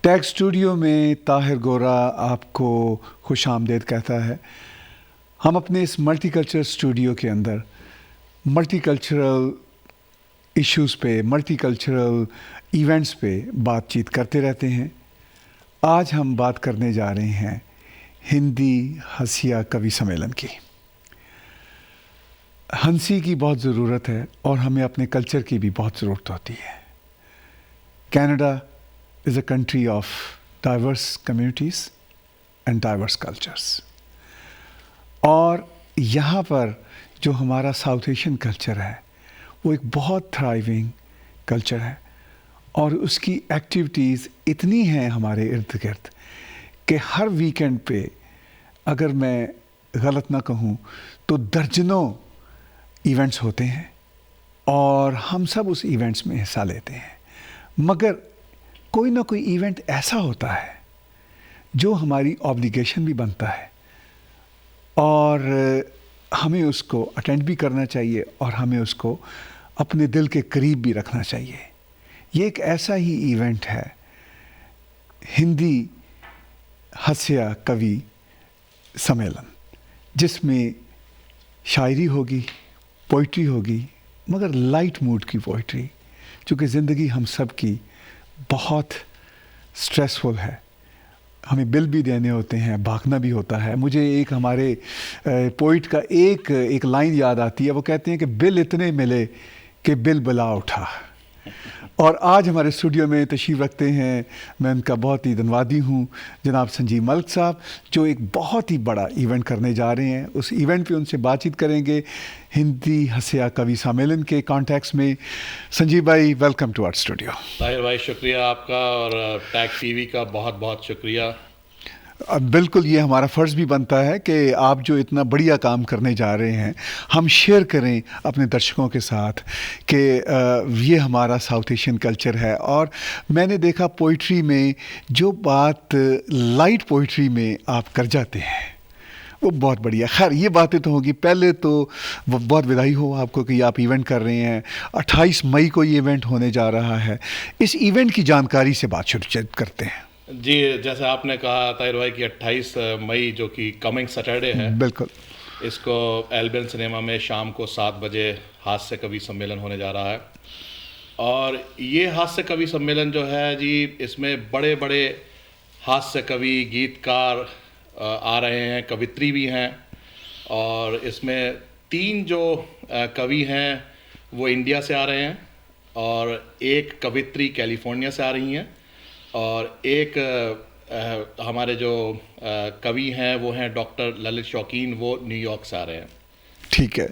Tag studio में ताहिर गोरा आपको खुश आमदेद कहता है। हम अपने इस मल्टीकल्चरल स्टूडियो के अंदर मल्टीकल्चरल इश्यूज़ पे, मल्टीकल्चरल इवेंट्स पे बातचीत करते रहते हैं। आज हम बात करने जा रहे हैं हिंदी हंसिया कवि सम्मेलन की। हंसी की बहुत ज़रूरत है और हमें अपने कल्चर की भी बहुत ज़रूरत होती है। Canada is a country of diverse communities and diverse cultures। और यहाँ पर जो हमारा साउथ एशियन कल्चर है वो एक बहुत थ्राइविंग कल्चर है और उसकी एक्टिविटीज़ इतनी हैं हमारे इर्द गिर्द कि हर वीकेंड पे, अगर मैं गलत ना कहूँ तो दर्जनों इवेंट्स होते हैं और हम सब उस इवेंट्स में हिस्सा लेते हैं। मगर कोई ना कोई इवेंट ऐसा होता है जो हमारी ऑब्लिगेशन भी बनता है और हमें उसको अटेंड भी करना चाहिए और हमें उसको अपने दिल के करीब भी रखना चाहिए। ये एक ऐसा ही इवेंट है हिंदी हास्य कवि सम्मेलन, जिसमें शायरी होगी, पोइट्री होगी, मगर लाइट मूड की पोइट्री, क्योंकि ज़िंदगी हम सब की बहुत स्ट्रेसफुल है। हमें बिल भी देने होते हैं, भागना भी होता है। मुझे एक हमारे पोइट का एक लाइन याद आती है। वो कहते हैं कि बिल इतने मिले कि बिल बुला उठा। और आज हमारे स्टूडियो में तशरीफ़ रखते हैं, मैं उनका बहुत ही धन्यवादी हूँ, जनाब संजीव मलिक साहब, जो एक बहुत ही बड़ा इवेंट करने जा रहे हैं। उस इवेंट पे उनसे बातचीत करेंगे हिंदी हंसिया कवि सम्मेलन के कॉन्टेक्स्ट में। संजीव भाई, welcome to our studio. Tahir भाई, शुक्रिया आपका और टैग टीवी का बहुत बहुत शुक्रिया। बिल्कुल, ये हमारा फ़र्ज़ भी बनता है कि आप जो इतना बढ़िया काम करने जा रहे हैं हम शेयर करें अपने दर्शकों के साथ कि ये हमारा साउथ एशियन कल्चर है। और मैंने देखा पोइट्री में जो बात लाइट पोइट्री में आप कर जाते हैं वो बहुत बढ़िया। खैर, ये बातें तो होगी। पहले तो बहुत बधाई हो आपको कि आप इवेंट कर रहे हैं। 28 मई को ये इवेंट होने जा रहा है। इस इवेंट की जानकारी से बात शुरू करते हैं। जी, जैसे आपने कहा ताहिर भाई कि 28 मई जो कि कमिंग सैटरडे है, बिल्कुल, इसको एल्बियन सिनेमा में शाम को 7 बजे हास्य कवि सम्मेलन होने जा रहा है। और ये हास्य कवि सम्मेलन जो है जी, इसमें बड़े बड़े हास्य कवि, गीतकार आ रहे हैं, कवित्री भी हैं। और इसमें 3 जो कवि हैं वो इंडिया से आ रहे हैं और एक कवित्री कैलिफोर्निया से आ रही हैं और एक हमारे जो कवि हैं वो हैं डॉक्टर ललित शौकीन, वो न्यूयॉर्क से आ रहे हैं। ठीक है,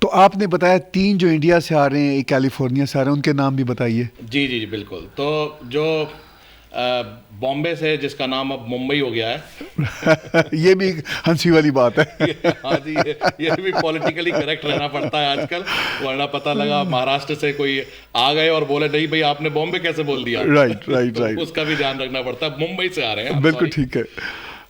तो आपने बताया 3 जो इंडिया से आ रहे हैं, एक कैलिफोर्निया से आ रहे हैं, उनके नाम भी बताइए। जी जी जी, बिल्कुल। तो जो बॉम्बे से, जिसका नाम अब मुंबई हो गया है ये भी हंसी वाली बात है। हाँ जी, ये भी पॉलिटिकली करेक्ट रहना पड़ता है आजकल, वरना पता लगा महाराष्ट्र से कोई आ गए और बोले नहीं भाई आपने बॉम्बे कैसे बोल दिया। राइट राइट राइट, उसका भी ध्यान रखना पड़ता है। मुंबई से आ रहे हैं। बिल्कुल ठीक है।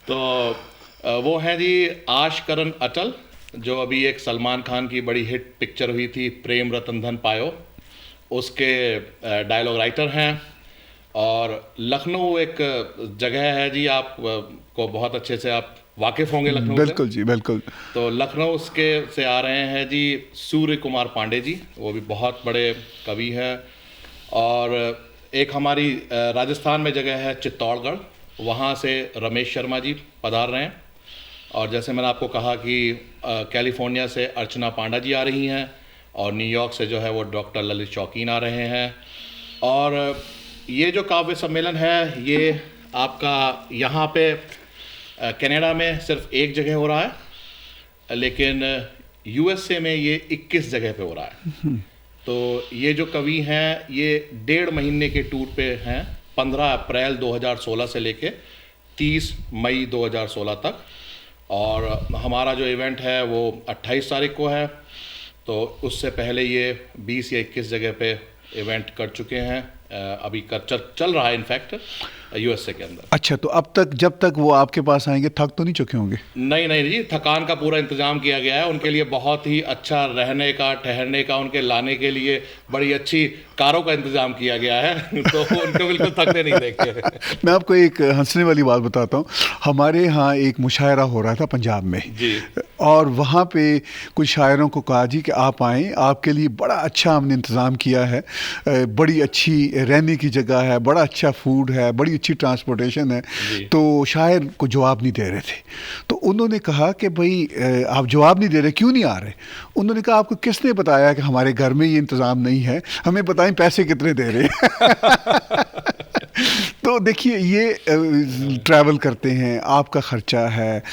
तो वो हैं जी आशकरण अटल, जो अभी एक सलमान खान की बड़ी हिट पिक्चर हुई थी प्रेम रतन धन पायो, उसके डायलॉग राइटर हैं। और लखनऊ एक जगह है जी, आप को बहुत अच्छे से आप वाकिफ़ होंगे लखनऊ से। बिल्कुल जी, बिल्कुल। तो लखनऊ के से आ रहे हैं जी सूर्य कुमार पांडे जी, वो भी बहुत बड़े कवि हैं। और एक हमारी राजस्थान में जगह है चित्तौड़गढ़, वहाँ से रमेश शर्मा जी पधार रहे हैं। और जैसे मैंने आपको कहा कि कैलिफोर्निया से अर्चना पांडा जी आ रही हैं और न्यूयॉर्क से जो है वो डॉक्टर ललित शौकीन आ रहे हैं। और ये जो काव्य सम्मेलन है ये आपका यहाँ पे कनाडा में सिर्फ एक जगह हो रहा है, लेकिन यूएसए में ये 21 जगह पे हो रहा है। तो ये जो कवि हैं ये 1.5 महीने के टूर पे हैं, 15 अप्रैल 2016 से लेके 30 मई 2016 तक। और हमारा जो इवेंट है वो 28 तारीख को है। तो उससे पहले ये 20 या 21 जगह पे इवेंट कर चुके हैं, अभी चल रहा है इनफैक्ट। यूएसए के अंदर। अच्छा, तो अब तक जब तक वो आपके पास आएंगे थक तो नहीं चुके होंगे? नहीं नहीं जी, थकान का पूरा इंतजाम किया गया है उनके लिए, बहुत ही अच्छा रहने का, ठहरने का, उनके लाने के लिए बड़ी अच्छी कारों का इंतजाम किया गया है तो उनको बिल्कुल थकने नहीं देंगे। मैं आपको एक हंसने वाली बात बताता हूँ। हमारे यहाँ एक मुशायरा हो रहा था पंजाब में जी। और वहाँ पे कुछ शायरों को कहा जी कि आप आएँ, आपके लिए बड़ा अच्छा हमने इंतज़ाम किया है, बड़ी अच्छी रहने की जगह है, बड़ा अच्छा फूड है, बड़ी अच्छी ट्रांसपोर्टेशन है। तो शायर को जवाब नहीं दे रहे थे, तो उन्होंने कहा कि भाई आप जवाब नहीं दे रहे, क्यों नहीं आ रहे? उन्होंने कहा आपको किसने बताया कि हमारे घर में ये इंतज़ाम नहीं है, हमें बताएं पैसे कितने दे रहे हैं। तो देखिए, ये ट्रैवल करते हैं, आपका ख़र्चा है,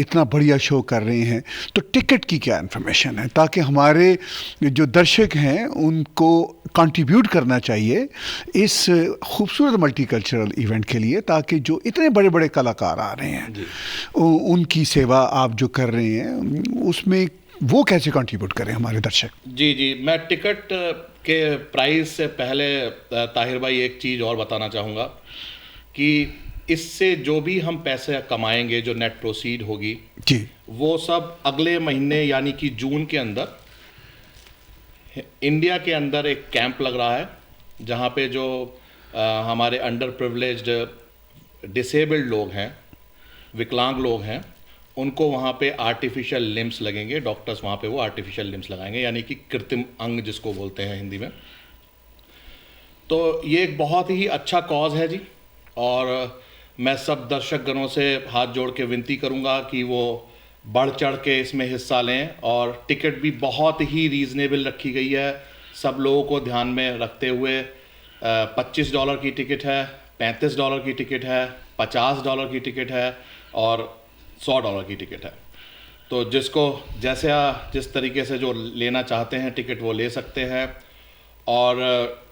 इतना बढ़िया शो कर रहे हैं, तो टिकट की क्या इन्फॉर्मेशन है ताकि हमारे जो दर्शक हैं उनको कंट्रीब्यूट करना चाहिए इस खूबसूरत मल्टीकल्चरल इवेंट के लिए, ताकि जो इतने बड़े बड़े कलाकार आ रहे हैं उनकी सेवा आप जो कर रहे हैं उसमें वो कैसे कंट्रीब्यूट करें हमारे दर्शक? जी जी, मैं टिकट के प्राइस से पहले ताहिर भाई एक चीज़ और बताना चाहूँगा कि इससे जो भी हम पैसे कमाएंगे, जो नेट प्रोसीड होगी जी, वो सब अगले महीने यानी कि जून के अंदर इंडिया के अंदर एक कैंप लग रहा है जहाँ पे जो हमारे अंडर प्रिविलेज्ड डिसेबल्ड लोग हैं, विकलांग लोग हैं, उनको वहाँ पे आर्टिफिशियल लिम्स लगेंगे। डॉक्टर्स वहाँ पे वो आर्टिफिशियल लिम्स लगाएंगे, यानी कि कृत्रिम अंग जिसको बोलते हैं हिंदी में। तो ये एक बहुत ही अच्छा कॉज है जी, और मैं सब दर्शक गणों से हाथ जोड़ के विनती करूँगा कि वो बढ़ चढ़ के इसमें हिस्सा लें, और टिकट भी बहुत ही रीज़नेबल रखी गई है सब लोगों को ध्यान में रखते हुए। $25 की टिकट है, $35 की टिकट है, $50 की टिकट है और $100 की टिकट है। तो जिसको जैसे जिस तरीके से जो लेना चाहते हैं टिकट वो ले सकते हैं। और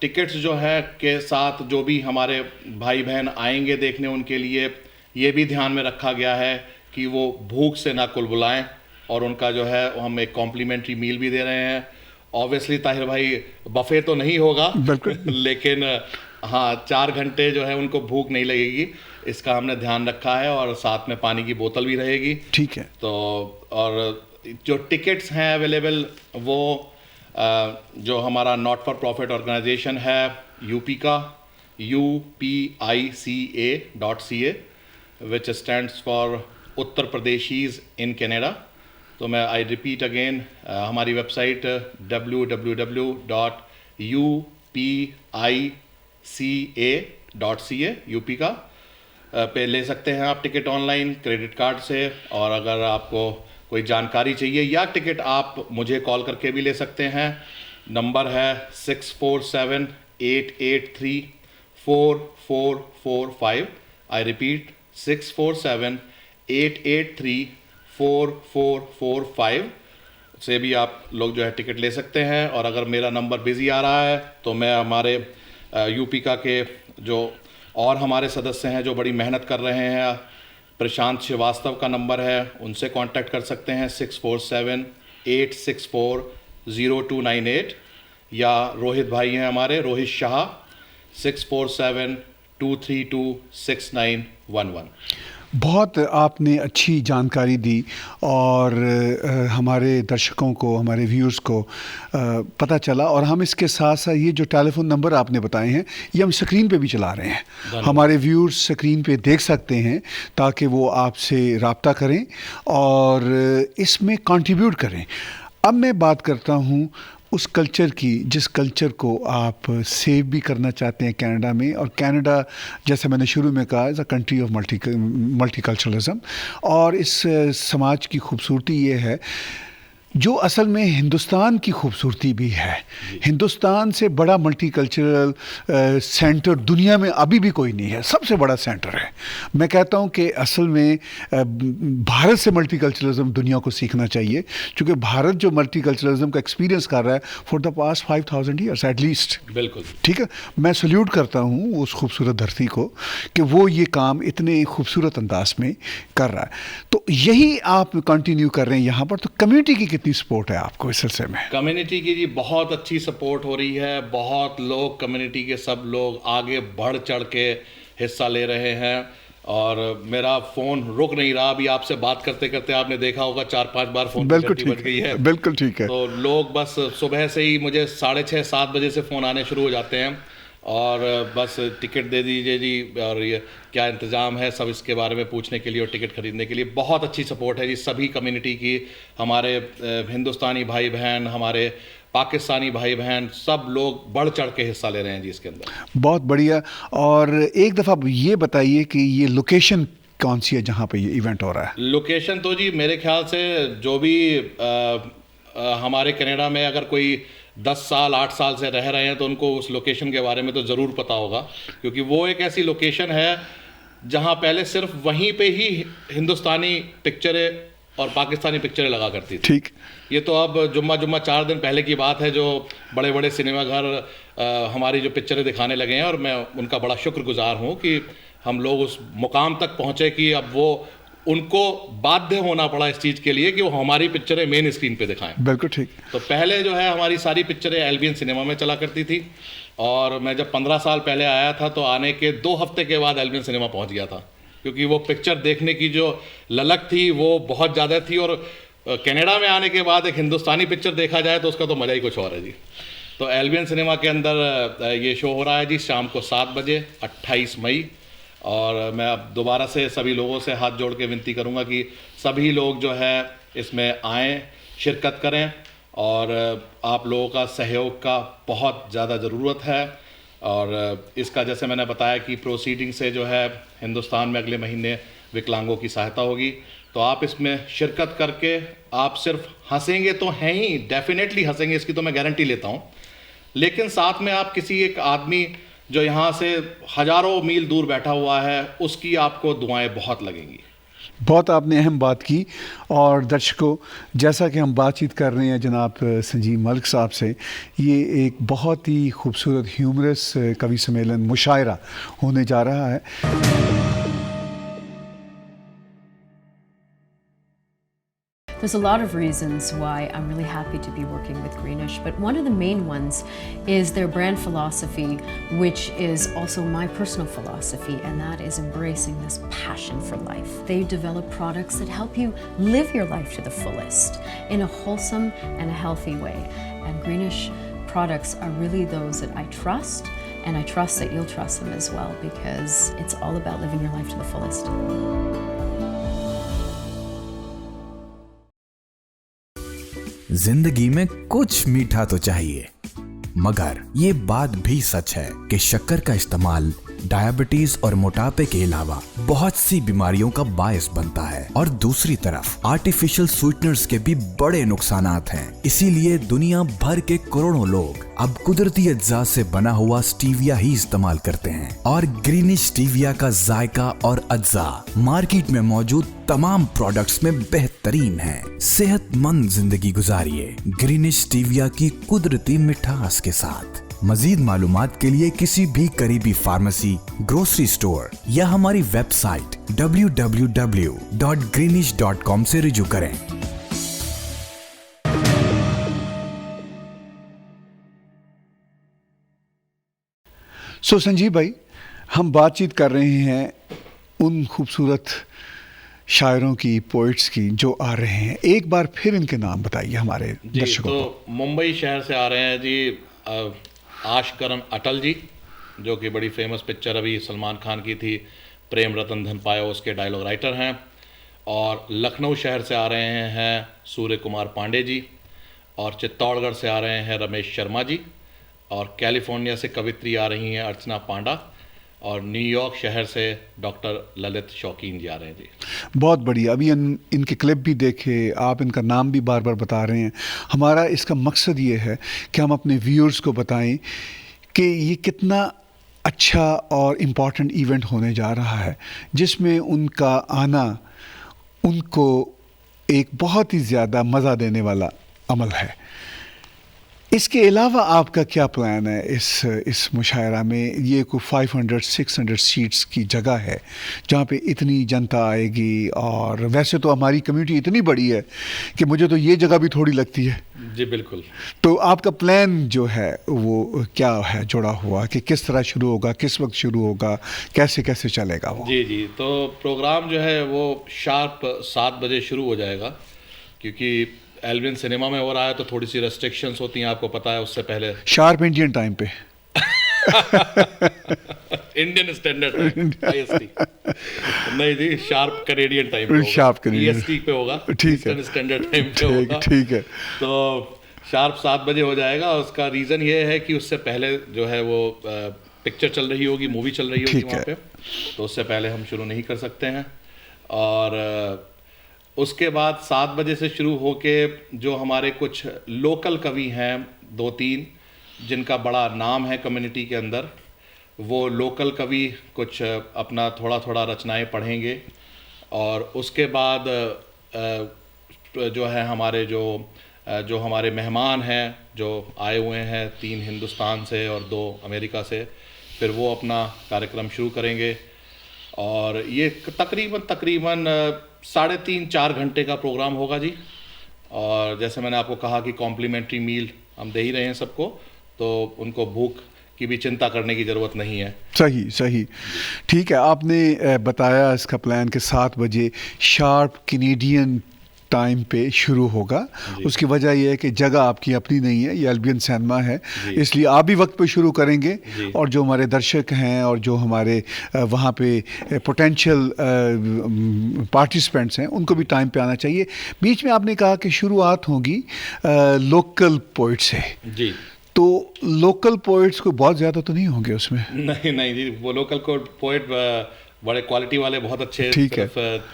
टिकट्स जो है के साथ जो भी हमारे भाई बहन आएंगे देखने, उनके लिए ये भी ध्यान में रखा गया है कि वो भूख से ना कुलबुलाएं, और उनका जो है हम एक कॉम्प्लीमेंट्री मील भी दे रहे हैं। ऑब्वियसली ताहिर भाई बफे तो नहीं होगा लेकिन हाँ, 4 घंटे जो है उनको भूख नहीं लगेगी, इसका हमने ध्यान रखा है, और साथ में पानी की बोतल भी रहेगी। ठीक है। तो और जो टिकट्स हैं अवेलेबल वो जो हमारा नॉट फॉर प्रॉफिट ऑर्गेनाइजेशन है यूपी का, UPICA.ca which stands for Uttar प्रदेशीज इन कनाडा। तो मैं आई रिपीट अगेन, हमारी वेबसाइट www.UPICA.ca यूपी का पे ले सकते हैं आप टिकट ऑनलाइन क्रेडिट कार्ड से। और अगर आपको कोई जानकारी चाहिए या टिकट, आप मुझे कॉल करके भी ले सकते हैं। नंबर है 647-883-4445। आई रिपीट 647-883-4445 से भी आप लोग जो है टिकट ले सकते हैं। और अगर मेरा नंबर बिज़ी आ रहा है तो मैं हमारे यूपीका के जो और हमारे सदस्य हैं जो बड़ी मेहनत कर रहे हैं, प्रशांत श्रीवास्तव का नंबर है, उनसे कांटेक्ट कर सकते हैं 647-864-0298, या रोहित भाई हैं हमारे, रोहित शाह, 647-232-6911। बहुत आपने अच्छी जानकारी दी और हमारे दर्शकों को, हमारे व्यूअर्स को पता चला। और हम इसके साथ साथ ये जो टेलीफोन नंबर आपने बताए हैं ये हम स्क्रीन पे भी चला रहे हैं, हमारे व्यूअर्स स्क्रीन पे देख सकते हैं ताकि वो आपसे रब्ता करें और इसमें कंट्रीब्यूट करें। अब मैं बात करता हूँ उस कल्चर की जिस कल्चर को आप सेव भी करना चाहते हैं कनाडा में। और कनाडा, जैसे मैंने शुरू में कहा, is a country of multiculturalism. और इस समाज की खूबसूरती ये है जो असल में हिंदुस्तान की खूबसूरती भी है। हिंदुस्तान से बड़ा मल्टीकल्चरल सेंटर दुनिया में अभी भी कोई नहीं है, सबसे बड़ा सेंटर है। मैं कहता हूँ कि असल में भारत से मल्टीकल्चरलिज्म दुनिया को सीखना चाहिए, क्योंकि भारत जो मल्टीकल्चरलिज्म का एक्सपीरियंस कर रहा है for the past 5000 years at least. बिल्कुल ठीक है, मैं सल्यूट करता हूँ उस खूबसूरत धरती को कि वो ये काम इतने खूबसूरत अंदाज में कर रहा है। तो यही आप कंटिन्यू कर रहे हैं यहाँ पर। तो कम्युनिटी की कितनी सपोर्ट है आपको इस सिलसिले में? कम्युनिटी की जी बहुत अच्छी सपोर्ट हो रही है। बहुत लोग, कम्युनिटी के सब लोग आगे बढ़ चढ़ के हिस्सा ले रहे हैं। और मेरा फ़ोन रुक नहीं रहा, अभी आपसे बात करते करते आपने देखा होगा 4-5 बार फ़ोन की बिल्कुल घंटी ठीक बज गई है। बिल्कुल ठीक है। तो लोग बस सुबह से ही मुझे 6:30-7 बजे से फ़ोन आने शुरू हो जाते हैं और बस टिकट दे दीजिए जी, और ये क्या इंतज़ाम है, सब इसके बारे में पूछने के लिए और टिकट खरीदने के लिए। बहुत अच्छी सपोर्ट है जी सभी कम्युनिटी की, हमारे हिंदुस्तानी भाई बहन, हमारे पाकिस्तानी भाई बहन, सब लोग बढ़ चढ़ के हिस्सा ले रहे हैं जी इसके अंदर। बहुत बढ़िया। और एक दफ़ा ये बताइए कि ये लोकेशन कौन सी है जहाँ पे ये इवेंट हो रहा है? लोकेशन तो जी मेरे ख्याल से जो भी हमारे कनाडा में अगर कोई 10 साल 8 साल से रह रहे हैं तो उनको उस लोकेशन के बारे में तो ज़रूर पता होगा, क्योंकि वो एक ऐसी लोकेशन है जहाँ पहले सिर्फ वहीं पे ही हिंदुस्तानी पिक्चरें और पाकिस्तानी पिक्चरें लगा करती थी। ठीक। ये तो अब जुम्मा 4 दिन पहले की बात है, जो बड़े बड़े सिनेमाघर हमारी जो पिक्चरें दिखाने लगे हैं, और मैं उनका बड़ा शुक्रगुजार हूँ कि हम लोग उस मुकाम तक पहुँचे कि अब वो उनको बाध्य होना पड़ा इस चीज़ के लिए कि वो हमारी पिक्चरें मेन स्क्रीन पे दिखाएं। बिल्कुल ठीक। तो पहले जो है हमारी सारी पिक्चरें एल्बियन सिनेमा में चला करती थी, और मैं जब 15 साल पहले आया था तो आने के 2 हफ्ते के बाद एल्बियन सिनेमा पहुंच गया था, क्योंकि वो पिक्चर देखने की जो ललक थी वो बहुत ज़्यादा थी। और कनाडा में आने के बाद एक हिंदुस्तानी पिक्चर देखा जाए तो उसका तो मज़ा ही कुछ और है जी। तो एल्बियन सिनेमा के अंदर ये शो हो रहा है जी शाम को 7 बजे 28 मई। और मैं अब दोबारा से सभी लोगों से हाथ जोड़ के विनती करूंगा कि सभी लोग जो है इसमें आएँ, शिरकत करें, और आप लोगों का सहयोग का बहुत ज़्यादा ज़रूरत है। और इसका जैसे मैंने बताया कि प्रोसीडिंग से जो है हिंदुस्तान में अगले महीने विकलांगों की सहायता होगी, तो आप इसमें शिरकत करके आप सिर्फ हंसेंगे तो हैं ही, डेफिनेटली हंसेंगे, इसकी तो मैं गारंटी लेता हूँ, लेकिन साथ में आप किसी एक आदमी जो यहाँ से हज़ारों मील दूर बैठा हुआ है उसकी आपको दुआएं बहुत लगेंगी। बहुत आपने अहम बात की। और दर्शकों, जैसा कि हम बातचीत कर रहे हैं जनाब संजीव मलिक साहब से, ये एक बहुत ही खूबसूरत ह्यूमरस कवि सम्मेलन मुशायरा होने जा रहा है। There's a lot of reasons why I'm really happy to be working with Greenish, but one of the main ones is their brand philosophy, which is also my personal philosophy, and that is embracing this passion for life. They develop products that help you live your life to the fullest in a wholesome and a healthy way. And Greenish products are really those that I trust, and I trust that you'll trust them as well, because it's all about living your life to the fullest. जिंदगी में कुछ मीठा तो चाहिए, मगर ये बात भी सच है कि शक्कर का इस्तेमाल डायबिटीज और मोटापे के अलावा बहुत सी बीमारियों का बायस बनता है। और दूसरी तरफ आर्टिफिशियल स्वीटनर्स के भी बड़े नुकसानात हैं। इसीलिए दुनिया भर के करोड़ों लोग अब कुदरती अज्जा से बना हुआ स्टीविया ही इस्तेमाल करते हैं। और ग्रीनिश स्टीविया का जायका और अज्जा मार्केट में मौजूद तमाम प्रोडक्ट्स में बेहतरीन है। सेहतमंद जिंदगी गुजारिए ग्रीनिश स्टीविया की कुदरती मिठास के साथ। मजीद मालूमात के लिए किसी भी करीबी फार्मेसी, ग्रोसरी स्टोर या हमारी वेबसाइट www.greenish.com से रुजू करें। संजीव भाई, हम बातचीत कर रहे हैं उन खूबसूरत शायरों की, पोइट्स की जो आ रहे हैं। एक बार फिर इनके नाम बताइए हमारे दर्शकों को। तो मुंबई शहर से आ रहे हैं जी आशकरम अटल जी, जो कि बड़ी फेमस पिक्चर अभी सलमान खान की थी, प्रेम रतन धन पायो, उसके डायलॉग राइटर हैं। और लखनऊ शहर से आ रहे हैं सूर्य कुमार पांडे जी, और चित्तौड़गढ़ से आ रहे हैं रमेश शर्मा जी, और कैलिफोर्निया से कवित्री आ रही हैं अर्चना पांडा, और न्यूयॉर्क शहर से डॉक्टर ललित शौकीन जी आ रहे हैं जी। बहुत बढ़िया। अभी इनके क्लिप भी देखे, आप इनका नाम भी बार बार बता रहे हैं। हमारा इसका मकसद ये है कि हम अपने व्यूअर्स को बताएं कि ये कितना अच्छा और इम्पॉर्टेंट इवेंट होने जा रहा है, जिसमें उनका आना उनको एक बहुत ही ज़्यादा मज़ा देने वाला अमल है। इसके अलावा आपका क्या प्लान है इस मुशायरा में? ये कोई 500-600 सीट्स की जगह है जहाँ पे इतनी जनता आएगी, और वैसे तो हमारी कम्युनिटी इतनी बड़ी है कि मुझे तो ये जगह भी थोड़ी लगती है। जी बिल्कुल। तो आपका प्लान जो है वो क्या है जुड़ा हुआ, कि किस तरह शुरू होगा, किस वक्त शुरू होगा, कैसे कैसे चलेगा वो? जी जी, तो प्रोग्राम जो है वो शार्प 7 बजे शुरू हो जाएगा, क्योंकि एल्बियन सिनेमा में हो रहा है तो थोड़ी सी रेस्ट्रिक्शंस होती हैं, आपको पता है। उससे पहले शार्प इंडियन टाइम पे इंडियन स्टैंडर्ड IST नहीं जी, शार्प कैनेडियन टाइम पे होगा। शार्प कैनेडियन EST पे होगा, ठीक है, ईस्टर्न स्टैंडर्ड टाइम पे होगा। ठीक है। तो शार्प 7 बजे हो जाएगा। उसका रीज़न ये है कि उससे पहले जो है वो पिक्चर चल रही होगी, मूवी चल रही होगी वहाँ पे, तो उससे पहले हम शुरू नहीं कर सकते हैं। और उसके बाद 7 बजे से शुरू होके जो हमारे कुछ लोकल कवि हैं 2-3 जिनका बड़ा नाम है कम्युनिटी के अंदर, वो लोकल कवि कुछ अपना थोड़ा थोड़ा रचनाएं पढ़ेंगे। और उसके बाद जो है हमारे जो हमारे मेहमान हैं जो आए हुए हैं 3 हिंदुस्तान से और 2 अमेरिका से, फिर वो अपना कार्यक्रम शुरू करेंगे। और ये तकरीबन 3.5-4 घंटे का प्रोग्राम होगा जी। और जैसे मैंने आपको कहा कि कॉम्प्लीमेंट्री मील हम दे ही रहे हैं सबको, तो उनको भूख की भी चिंता करने की ज़रूरत नहीं है। सही सही, ठीक है। आपने बताया इसका प्लान कि 7 बजे शार्प कैनेडियन टाइम पे शुरू होगा। उसकी वजह यह है कि जगह आपकी अपनी नहीं है, ये एल्बियन सिनेमा है, इसलिए आप भी वक्त पे शुरू करेंगे। और जो हमारे दर्शक हैं और जो हमारे वहाँ पे पोटेंशियल पार्टिसिपेंट्स हैं उनको भी टाइम पे आना चाहिए। बीच में आपने कहा कि शुरुआत होगी लोकल पोइट से जी, तो लोकल पोइट्स को बहुत ज़्यादा तो नहीं होंगे उसमें? नहीं जी, वो लोकल पोइट बड़े क्वालिटी वाले बहुत अच्छे, ठीक है।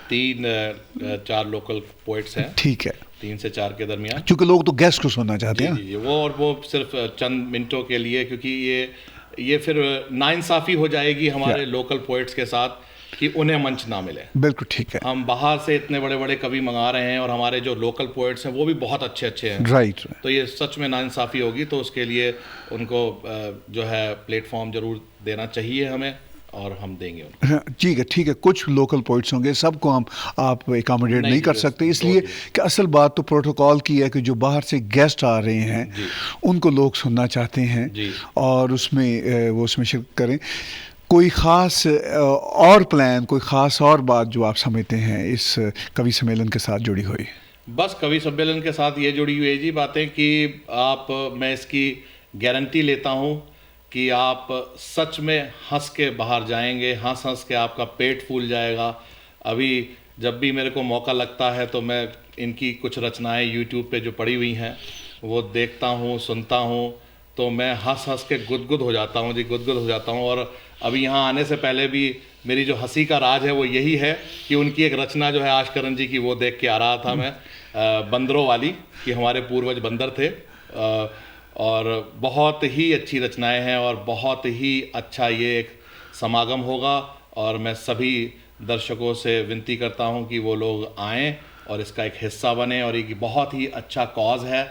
3-4 लोकल पोइट्स हैं, ठीक है, 3 से 4 के दरमियान, क्योंकि लोग तो गेस्ट को सुनना चाहते हैं। जी, वो सिर्फ चंद मिनटों के लिए, क्योंकि ये फिर नाइंसाफ़ी हो जाएगी हमारे लोकल पोइट्स के साथ कि उन्हें मंच ना मिले। बिल्कुल ठीक है। हम बाहर से इतने बड़े बड़े कवि मंगा रहे हैं और हमारे जो लोकल पोइट्स हैं वो भी बहुत अच्छे अच्छे हैं। राइट। तो ये सच में नाइंसाफ़ी होगी, तो उसके लिए उनको जो है प्लेटफॉर्म ज़रूर देना चाहिए हमें, और हम देंगे उनको। ठीक है, ठीक है। कुछ लोकल पोइट्स होंगे, सबको आप एकोमोडेट नहीं कर सकते, इसलिए कि असल बात तो प्रोटोकॉल की है कि जो बाहर से गेस्ट आ रहे हैं उनको लोग सुनना चाहते हैं और वो उसमें शिरकत करें। कोई ख़ास और प्लान, कोई ख़ास और बात जो आप समझते हैं इस कवि सम्मेलन के साथ जुड़ी हुई? बस कवि सम्मेलन के साथ ये जुड़ी हुई है जी बातें कि मैं इसकी गारंटी लेता हूँ कि आप सच में हंस के बाहर जाएंगे, हंस के आपका पेट फूल जाएगा। अभी जब भी मेरे को मौका लगता है तो मैं इनकी कुछ रचनाएं YouTube पे जो पड़ी हुई हैं वो देखता हूँ, सुनता हूँ, तो मैं हंस के गुदगुद हो जाता हूँ जी, गुदगुद हो जाता हूँ। और अभी यहाँ आने से पहले भी मेरी जो हंसी का राज है वो यही है कि उनकी एक रचना जो है आशकरण जी की, वो देख के आ रहा था मैं, बंदरों वाली, कि हमारे पूर्वज बंदर थे। और बहुत ही अच्छी रचनाएं हैं और बहुत ही अच्छा ये एक समागम होगा। और मैं सभी दर्शकों से विनती करता हूं कि वो लोग आएं और इसका एक हिस्सा बने। और एक बहुत ही अच्छा कॉज है,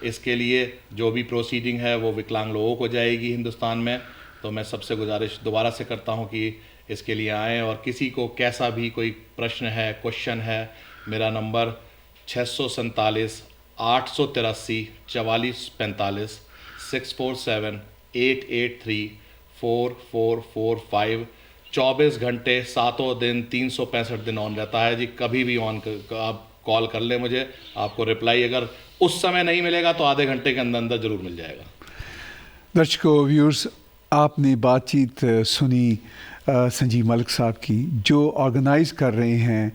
इसके लिए जो भी प्रोसीडिंग है वो विकलांग लोगों को जाएगी हिंदुस्तान में। तो मैं सबसे गुजारिश दोबारा से करता हूं कि इसके लिए आएँ। और किसी को कैसा भी कोई प्रश्न है, क्वेश्चन है, मेरा नंबर 647 883 4445 647 883 4445। 24 घंटे 7 दिन 365 दिन ऑन रहता है जी। कभी भी आप कॉल कर ले मुझे, आपको रिप्लाई अगर उस समय नहीं मिलेगा तो आधे घंटे के अंदर अंदर ज़रूर मिल जाएगा। दर्शकों, व्यूअर्स, आपने बातचीत सुनी संजीव मलिक साहब की, जो ऑर्गेनाइज कर रहे हैं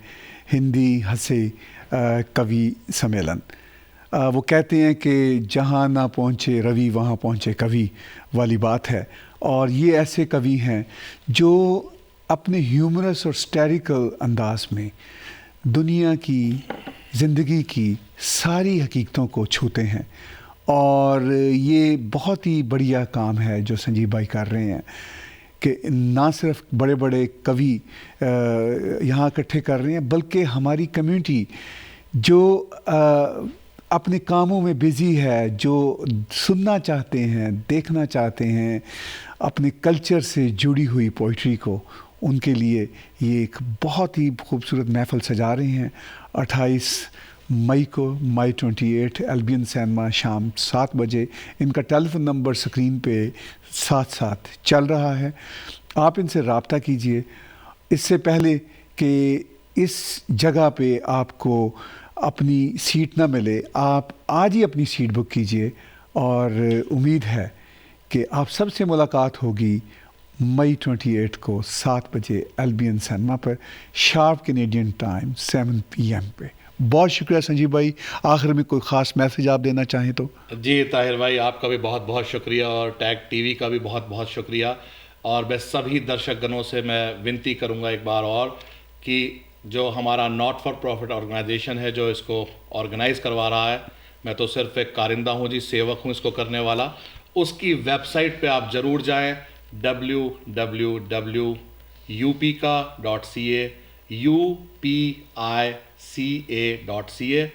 हिंदी हंसे कवि सम्मेलन। वो कहते हैं कि जहाँ ना पहुँचे रवि वहाँ पहुँचे कवि वाली बात है। और ये ऐसे कवि हैं जो अपने ह्यूमरस और स्टैरिकल अंदाज में दुनिया की, ज़िंदगी की सारी हकीकतों को छूते हैं। और ये बहुत ही बढ़िया काम है जो संजीव भाई कर रहे हैं कि ना सिर्फ बड़े बड़े कवि यहाँ इकट्ठे कर रहे हैं, बल्कि हमारी कम्युनिटी जो अपने कामों में बिजी है, जो सुनना चाहते हैं, देखना चाहते हैं अपने कल्चर से जुड़ी हुई पोइट्री को, उनके लिए ये एक बहुत ही खूबसूरत महफिल सजा रहे हैं। 28 मई को मई 28 एल्बियन सिनेमा शाम 7 बजे। इनका टेलीफोन नंबर स्क्रीन पे साथ साथ चल रहा है, आप इनसे रब्ता कीजिए। इससे पहले कि इस जगह पे आपको अपनी सीट ना मिले, आप आज ही अपनी सीट बुक कीजिए और उम्मीद है कि आप सबसे मुलाकात होगी मई 28 को 7 बजे एल्बियन सिनेमा पर, शार्प कैनेडियन टाइम 7 PM पे। बहुत शुक्रिया संजीव भाई, आखिर में कोई ख़ास मैसेज आप देना चाहें तो? जी ताहिर भाई, आपका भी बहुत बहुत शुक्रिया और टैग टीवी का भी बहुत बहुत शुक्रिया। और मैं सभी दर्शकगणों से मैं विनती करूंगा एक बार और कि जो हमारा नॉट फॉर प्रॉफिट ऑर्गेनाइजेशन है जो इसको ऑर्गेनाइज़ करवा रहा है, मैं तो सिर्फ एक कारिंदा हूँ जी, सेवक हूँ इसको करने वाला। उसकी वेबसाइट पे आप ज़रूर जाएं, www.upica.ca,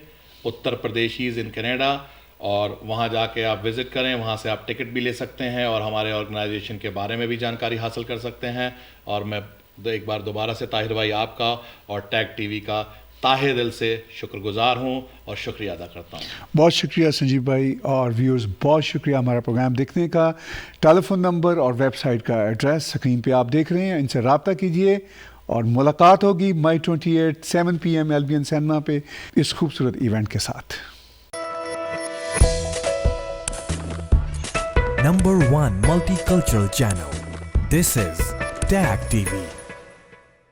उत्तर प्रदेशीज़ इन कनाडा, और वहाँ जाके आप विज़िट करें। वहाँ से आप टिकट भी ले सकते हैं और हमारे ऑर्गेनाइजेशन के बारे में भी जानकारी हासिल कर सकते हैं। और मैं एक बार दोबारा से ताहिर भाई आपका और टैग टीवी का ताहे दिल से शुक्रगुजार हूँ और शुक्रिया अदा करता हूँ। बहुत शुक्रिया संजीव भाई, और व्यूअर्स बहुत शुक्रिया हमारा प्रोग्राम देखने का। टेलीफोन नंबर और वेबसाइट का एड्रेस स्क्रीन पे आप देख रहे हैं, इनसे रब्ता कीजिए और मुलाकात होगी मई 28 7 PM एल्बियन सिनेमा पे इस खूबसूरत इवेंट के साथ। Number 1 multicultural channel. This is Tag TV.